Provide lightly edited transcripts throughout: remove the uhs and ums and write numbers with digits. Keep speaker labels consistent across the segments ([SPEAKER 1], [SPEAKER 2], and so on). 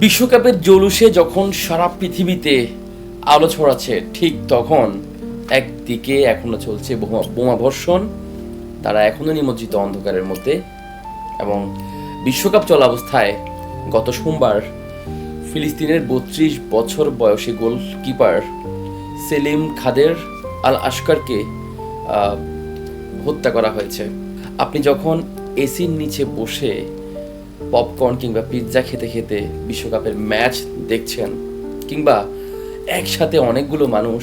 [SPEAKER 1] বিশ্বকাপের জৌলুসে যখন সারা পৃথিবীতে আলো ছড়াচ্ছে, ঠিক তখন একদিকে এখনো চলছে বোমাবর্ষণ। তারা এখনো নিমজ্জিত অন্ধকারের মধ্যে। এবং বিশ্বকাপ চলা অবস্থায় গত সোমবার ফিলিস্তিনের ৩২ বছর বয়সী গোলকিপার সেলিম খাদের আল আশকারকে হত্যা করা হয়েছে। আপনি যখন এসির নিচে বসে পপকর্ন কিংবা পিৎজা খেতে খেতে বিশ্বকাপের ম্যাচ দেখছেন, কিংবা একসাথে অনেকগুলো মানুষ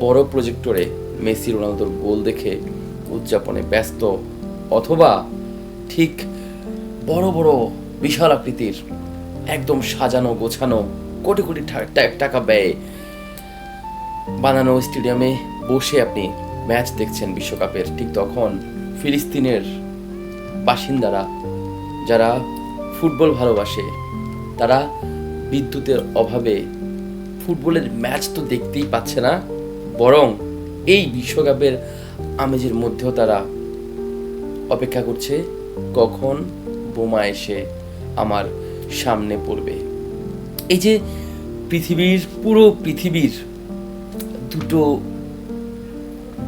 [SPEAKER 1] বড় প্রজেক্টরে মেসি রোনালদোর গোল দেখে উদযাপনে ব্যস্ত, অথবা ঠিক বড় বড় বিশাল আকৃতির একদম সাজানো গোছানো কোটি কোটি টাকা ব্যয়ে বানানো স্টেডিয়ামে বসে আপনি ম্যাচ দেখছেন বিশ্বকাপের, ঠিক তখন ফিলিস্তিনের বাসিন্দারা যারা ফুটবল ভালোবাসে, তারা বিদ্যুতের অভাবে ফুটবলের ম্যাচ তো দেখতেই পাচ্ছে না, বরং এই বিশ্বকাপের আমেজের মধ্যেও তারা অপেক্ষা করছে কখন বোমা এসে আমার সামনে পড়বে। এই যে পুরো পৃথিবীর দুটো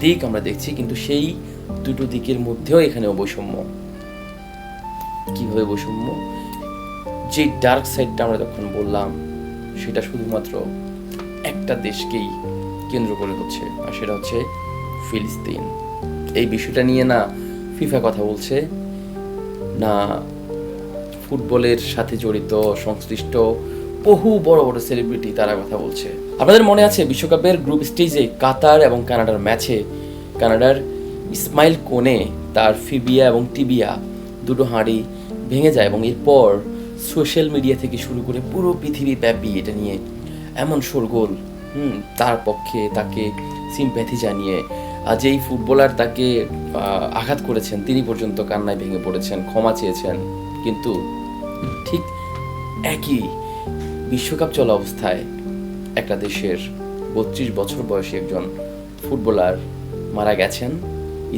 [SPEAKER 1] দিক আমরা দেখছি, কিন্তু সেই দুটো দিকের মধ্যেও এখানেও বৈষম্য। কিভাবে বৈষম্য? যে ডার্ক সাইডটা আমরা যখন বললাম, সেটা শুধুমাত্র একটা দেশকেই কেন্দ্র করে হচ্ছে, আর সেটা হচ্ছে ফিলিস্তিন। এই বিষয়টা নিয়ে না ফিফা কথা বলছে, না ফুটবলের সাথে জড়িত সংশ্লিষ্ট বহু বড় বড় সেলিব্রিটি তারা কথা বলছে। আপনাদের মনে আছে বিশ্বকাপের গ্রুপ স্টেজে কাতার এবং কানাডার ম্যাচে কানাডার ইসমাইল কোনে তার ফিবিয়া এবং টিবিয়া দুটো হাঁড়ি ভেঙে যায়, এবং এরপর সোশ্যাল মিডিয়া থেকে শুরু করে পুরো পৃথিবী ব্যাপী এটা নিয়ে এমন শোরগোল, তার পক্ষে তাকে সিম্প্যাথি জানিয়ে যেই ফুটবলার তাকে আঘাত করেছেন তিনি পর্যন্ত কান্নায় ভেঙে পড়েছেন, ক্ষমা চেয়েছেন। কিন্তু ঠিক একই বিশ্বকাপ চলা অবস্থায় একটা দেশের ৩২ বছর বয়সী একজন ফুটবলার মারা গেছেন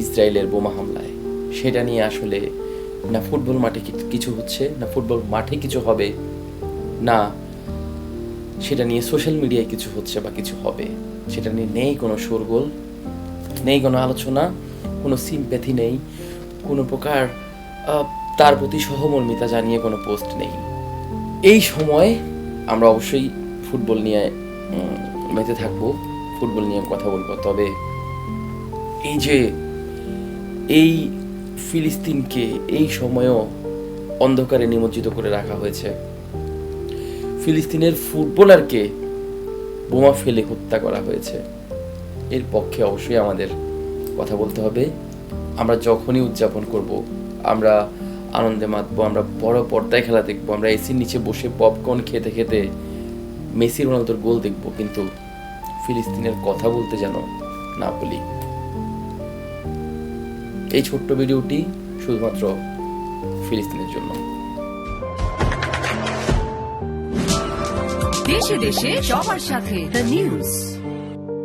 [SPEAKER 1] ইসরায়েলের বোমা হামলায়। সেটা নিয়ে আসলে না ফুটবল মাঠে কিছু হচ্ছে, না ফুটবল মাঠে কিছু হবে, না সেটা নিয়ে সোশ্যাল মিডিয়ায় কিছু হচ্ছে বা কিছু হবে। সেটা নিয়ে নেই কোনো শোরগোল, নেই কোনো আলোচনা, কোনো সিম্প্যাথি নেই, কোনো প্রকার তার প্রতি সহমর্মিতা জানিয়ে কোনো পোস্ট নেই। এই সময় আমরা অবশ্যই ফুটবল নিয়ে মেতে থাকবো, ফুটবল নিয়ে কথা বলবো। তবে এই যে এই ফিলিস্তিনকে এই সময়ও অন্ধকারে নিমজ্জিত করে রাখা হয়েছে, ফিলিস্তিনের ফুটবলারকে বোমা ফেলে হত্যা করা হয়েছে, এর পক্ষে অবশ্যই আমাদের কথা বলতে হবে। আমরা যখনই উদযাপন করব, আমরা আনন্দে মাতবো, আমরা বড় পর্দায় খেলা দেখবো, আমরা এসির নিচে বসে পপকর্ন খেতে খেতে মেসি রোনালদোর গোল দেখবো, কিন্তু ফিলিস্তিনের কথা বলতে যেন না বলি। এই ছোট্ট ভিডিওটি শুধুমাত্র ফিলিস্তিনের জন্য।
[SPEAKER 2] দেশে দেশে সবার সাথে দ্য নিউজ।